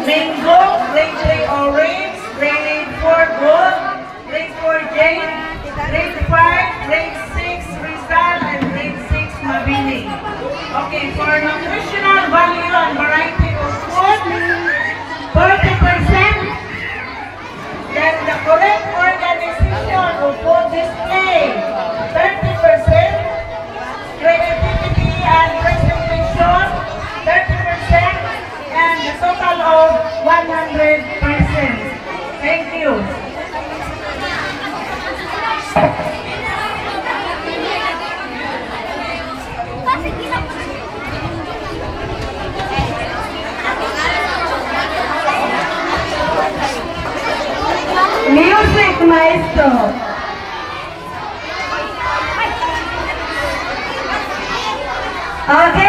Mango, grade 3 orange, grade 4 gold, grade 4 jade, grade 5, grade 6 Rizal, and grade 6 Mabini. Okay, for nutritional value and variety of food, 40%. Then the correct organization of food display, 30%. Creativity and presentation, 30%. And a total of 100%. Thank you. Music, maestro. Okay.